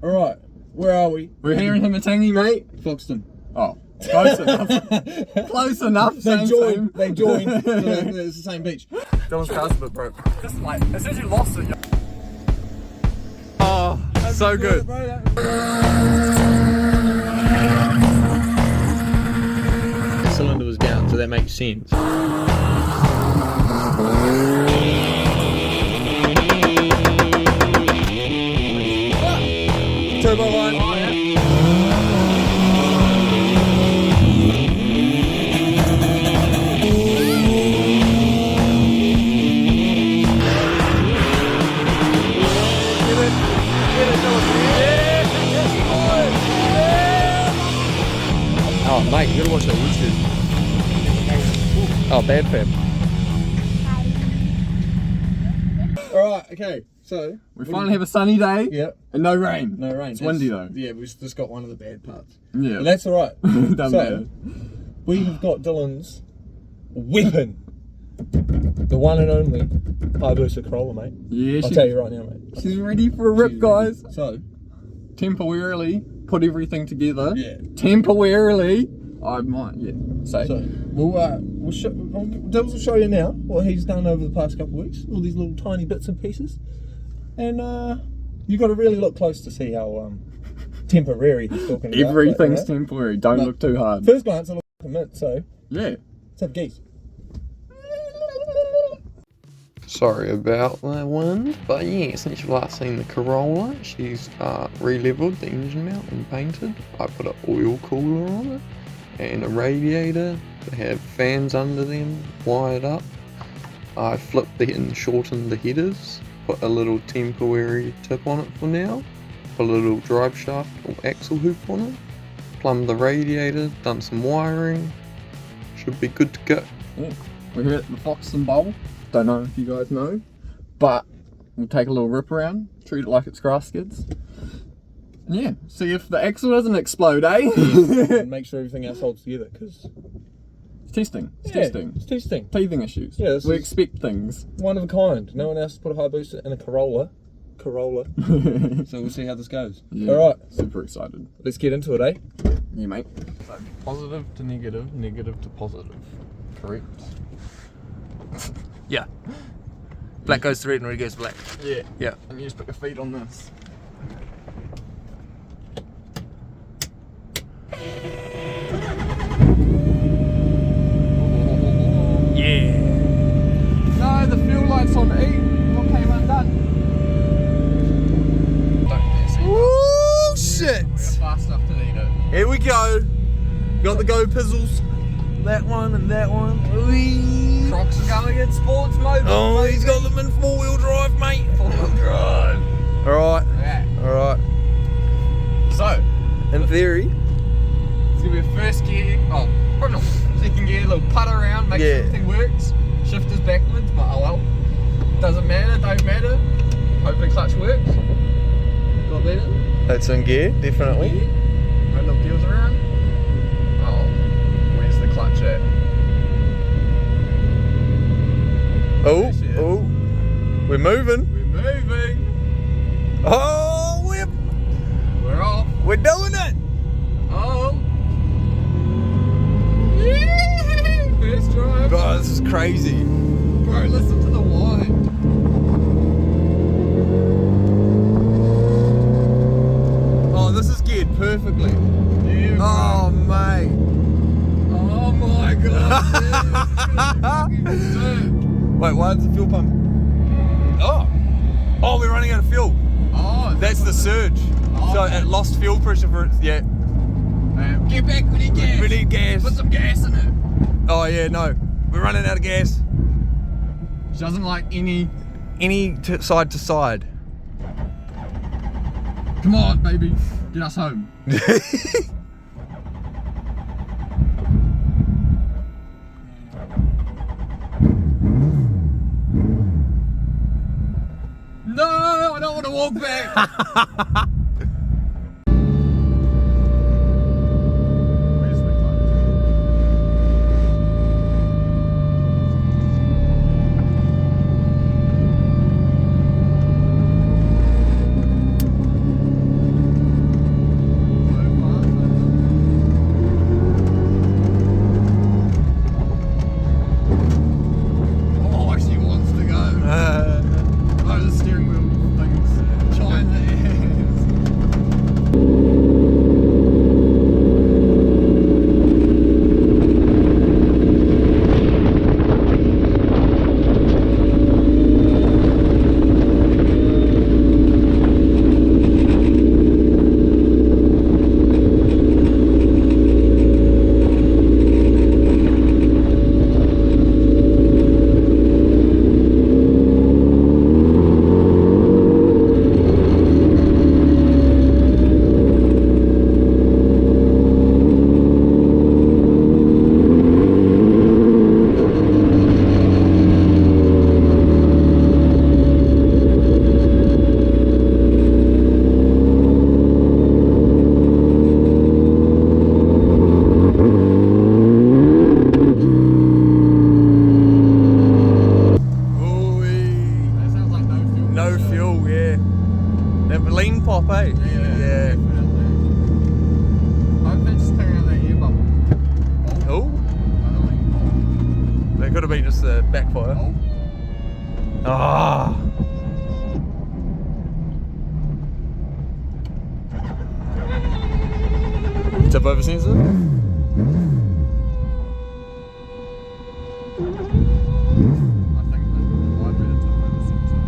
Alright, where are we? We're here in Himatangi, mate. Foxton. Oh, close enough. Close enough. They joined. It's the same beach. Dylan's car's a bit broke. Just like, as soon as you lost it, oh, so good. The cylinder was down, so that makes sense. Turbo line. Oh, yeah. Oh mate, you gotta watch that YouTube. Oh, bad fam. Alright, okay, so We finally have a sunny day. Yep. And no rain. No rain. It's windy though. Yeah, we've just got one of the bad parts. Yeah. But that's alright. Don't So, matter. we have got Dylan's weapon. The one and only Hayabusa Corolla, mate. Yeah, I'll tell you right now, mate. she's ready for a rip, guys. So, Temporarily put everything together. yeah. Temporarily, I might, say. So we'll show, Dibs will show you now what he's done over the past couple of weeks. All these little tiny bits and pieces, and you got to really look close to see how temporary he's talking about. Everything's temporary. Don't look too hard. First glance, it looks like a mint. So Yeah. let's have geese. Sorry about that one, but yeah, since you've last seen the Corolla, she's re-leveled the engine mount and painted. I put an oil cooler on it and a radiator to have fans under them wired up. I flipped and shortened the headers, put a little temporary tip on it for now, put a little drive shaft or axle hoop on it, plumbed the radiator, done some wiring, should be good to go. Yeah. We're here at the Foxton Bowl. Don't know if you guys know, but we'll take a little rip around, treat it like it's grass skids. And yeah, see if the axle doesn't explode, eh? And make sure everything else holds together, because It's testing. It's yeah, testing. it's testing. Teething issues. Yeah, this we is- expect things. One of a kind. No one else has put a Hayabusa in a Corolla. So we'll see how this goes. Yeah, All right, super excited. let's get into it, eh? Yeah, mate. So, positive to negative, negative to positive. Correct. Yeah. Black goes to red and red goes to black. Yeah. Yeah. And you just put your feet on this. Yeah. No, the fuel light's on E. What came undone? Don't dare see Ooh, that. shit. We're fast enough to need it. Here we go. Got the go pizzles. That one and that one. Whee. Crocs are going against sports mode. Oh, he's got them in four-wheel drive, mate. Four-wheel drive. Alright. Yeah. Alright. So, In theory. it's gonna be a first gear. Oh, probably not. Second gear, little putt around, make sure Yeah. everything works. Shifters backwards, but oh well. Doesn't matter, don't matter. Hopefully clutch works. Got that in? That's in gear, definitely. Yeah. Right little gears around. Oh, where's the clutch at? Oh, There she is. oh. We're moving. We're moving. Oh, We're off. we're doing it. Oh. Yeah. First drive. Oh, this is crazy. Bro, listen to the whine. Oh, this is geared perfectly. Yeah, bro. Oh, mate. Oh my god. Wait, why is the fuel pump? Oh. Oh, we're running out of fuel. Oh, That's the surge. Oh, So okay. it lost fuel pressure for it. Yeah. Get back, we need gas. We need gas. Put some gas in it. Oh, yeah, no. We're running out of gas. She doesn't like any. Side to side. Come on, baby. Get us home. No, I don't want to walk back. Where's the clutch? pop, eh? Yeah. I hope they just take out that air bubble. Oh, I don't think. that could have been just a backfire. Oh. Ah. Tip over sensor. I think that might be the tip over sensor.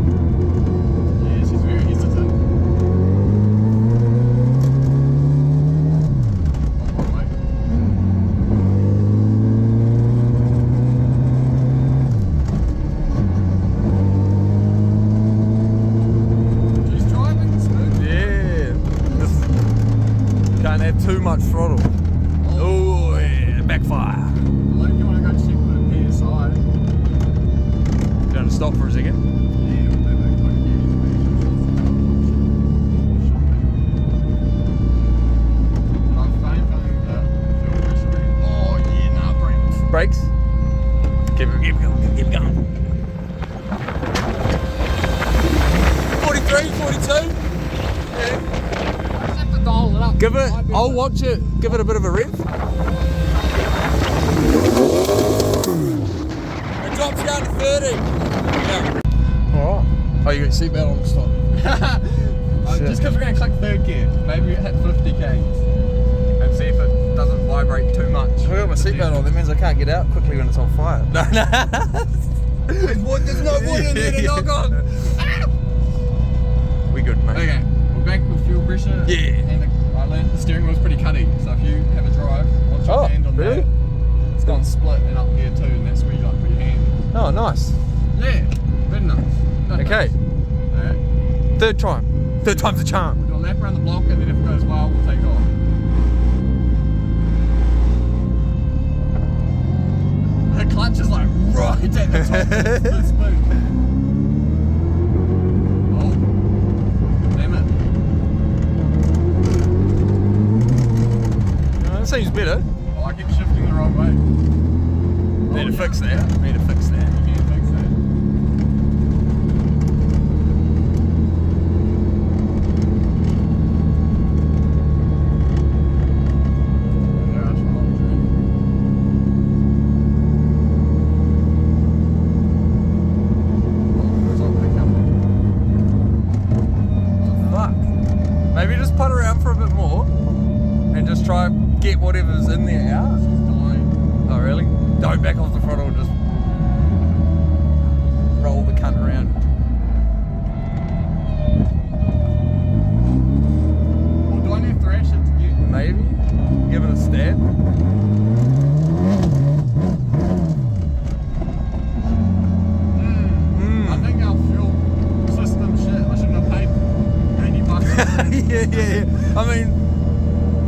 Yeah, she's very hesitant. Oh, wait. She's driving smooth. Yeah. This can't have too much throttle. Oh yeah, backfire. I like you want to go check the PSI. You want to stop for a second? Yeah, we'll do that quick gauge. I'm fine feeling that fuel pressure reading. Oh yeah, nah, brakes. Brakes. Keep it going. 43, 42. I just have to dial it up. Give it. I'll watch it. Give it a bit of a rev. It drops down to 30. Yeah. Alright. Oh, you got your seatbelt on the stop. Just because we're going to click third gear, maybe hit 50 k's and see if it doesn't vibrate too much. I got my seatbelt on. That means I can't get out quickly when it's on fire. No, no. There's no wood in there to knock on. We good, mate. Okay, we're back with fuel pressure. Yeah. And I learned the steering wheel's pretty cutty, so if you have a drive, watch your hand on really? that. It's gone split and up here too, and that's where you like put your hand. Oh, nice. Yeah, very nice. Not Okay. nice. Alright. Third time. Third time's a charm. We'll do a lap around the block, and then if it goes well, we'll take off. The clutch is like right at the top. It's smooth. Oh, damn it. That seems better. Oh, I keep shifting the wrong way. Need to fix that. Need to fix that. You can't fix that. Fuck. Maybe just putt around for a bit more and just try and get whatever's in there out. Oh, really? Don't back off the throttle and just roll the cunt around. Well, do I need to thrash it to get? Maybe. Give it a stab. I think our fuel system shit. I shouldn't have paid $80. yeah. I mean,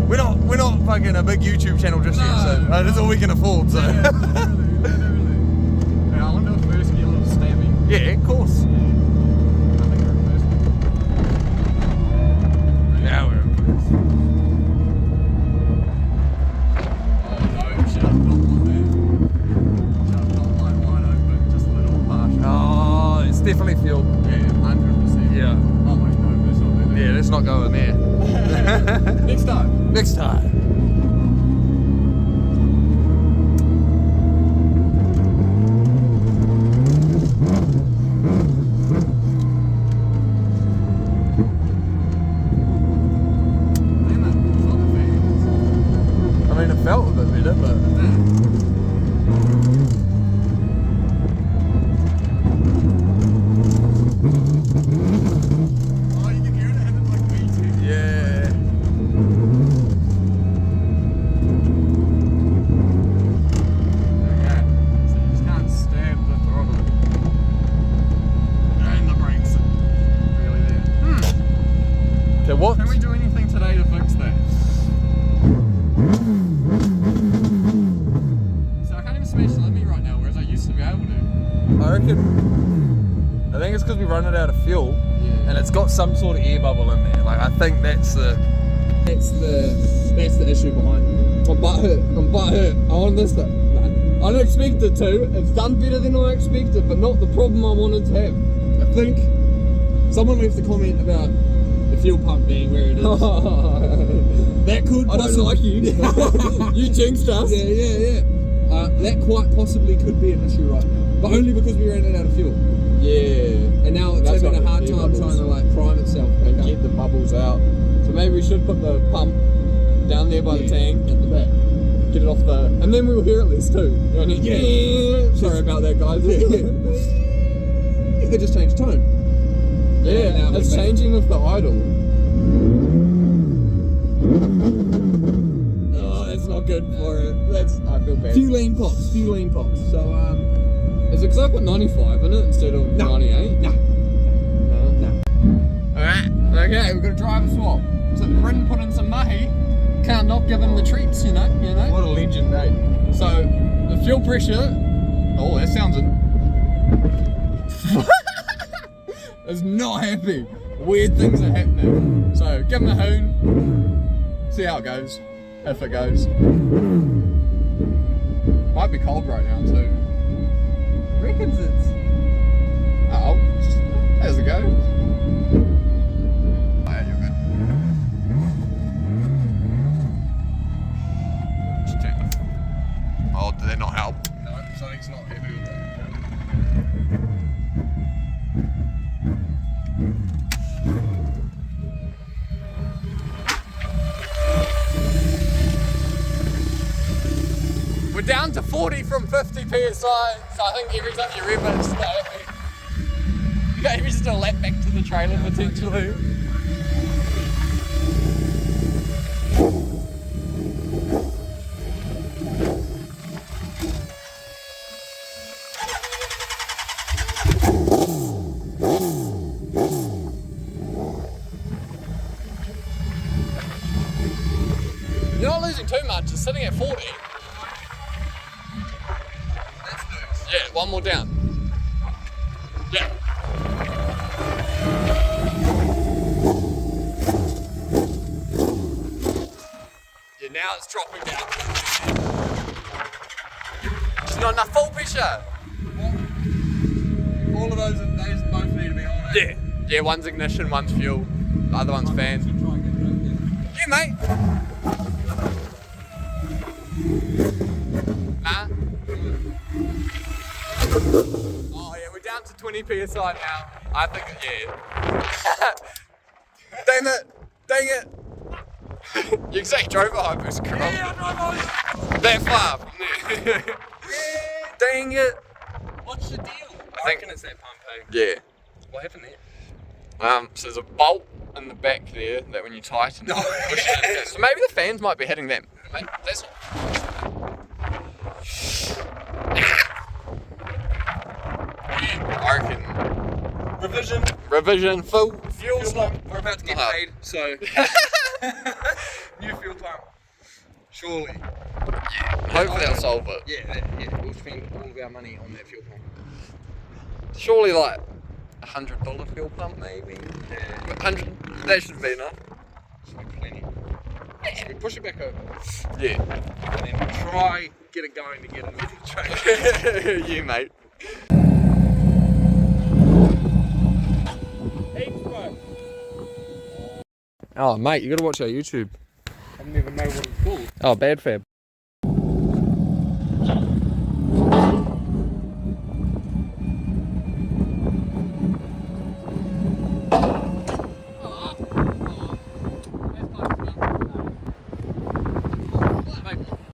we're not fucking a big YouTube channel just yet, so that's all we can afford. So Yeah, literally. Yeah, I want to do a first gear little stabby. yeah, of course. I think we're in first gear. Yeah, we're in first. Oh no, shit, I've got one there. Just not like wide open, just a little partial. Oh, it's definitely fuel. Yeah, 100%. Yeah. Oh wait, no, that's not there. Yeah, let's not go in there. Next time. Next time. Damn it, it's not the fans. I mean, it felt a bit better, but Oh, you can hear it, and it's like beating. yeah. Okay, so you just can't stab the throttle. And the brakes are really there. So what? Can we do anything today to fix that? So I can't even smash the limit right now, whereas I used to be able to. I reckon. I think it's because we run it out of fuel, Yeah. and it's got some sort of air bubble in there. Like I think that's the That's the issue behind it. I'm butthurt. I want this to. I don't expect it to. It's done better than I expected, but not the problem I wanted to have. I think someone left a comment about the fuel pump being where it is. That could. I don't like you. You jinxed us. Yeah. That quite possibly could be an issue right now, but only because we ran it out of fuel. Yeah. And now it's having a hard time trying to like prime itself and get the bubbles out. So maybe we should put the pump down there by the tank at the back. Get it off the, and then we'll hear it less too. Sorry about that, guys. It just changed tone. Yeah, it's changing with the idle. Oh, that's not good for it. I feel bad. Few lean pops. So is it because I put 95 in it instead of 98? No. Alright, okay, we've got a driver swap. So Bryn put in some mahi. Can't not give him the treats, you know. What a legend, eh? So the fuel pressure. Oh, that sounds is not happy. Weird things are happening. So give him a hoon. See how it goes. If it goes. Might be cold right now too. Reckons it's. Oh, how's it go? Oh, did that not help? No, something's not happy with that. We're down to 40 from 50 PSI, so I think every time you rev it, it's not happy. Maybe just a lap back to the trailer potentially. You're not losing too much, it's sitting at 40. That's loose. Yeah, one more down. Yeah. Yeah, now it's dropping down. It's not enough full pressure. All of those both need to be on. Yeah. Yeah, one's ignition, one's fuel, the other one's fan. Yeah, mate. Nah. Oh yeah, we're down to 20 PSI now. I think, yeah. Dang it. You exactly drove a Hayabusa Corolla. Yeah, I drove That far from there. Dang it. What's the deal? I think it's that pump, eh? Yeah. What happened there? So there's a bolt in the back there that when you tighten it, push it in. So maybe the fans might be hitting them. Mate, that's I reckon. Revision full. Fuel pump. We're about to get paid, so. New fuel pump. Surely. Hopefully they'll solve it. Yeah. We'll spend all of our money on that fuel pump. Surely like $100 fuel pump maybe. Yeah. 100. That should be enough. Should be plenty. We push it back over. Yeah. And then try get it going to get a metal train. You mate. Oh mate, you gotta watch our YouTube. I don't even know what it's called. Oh, Bad Fab.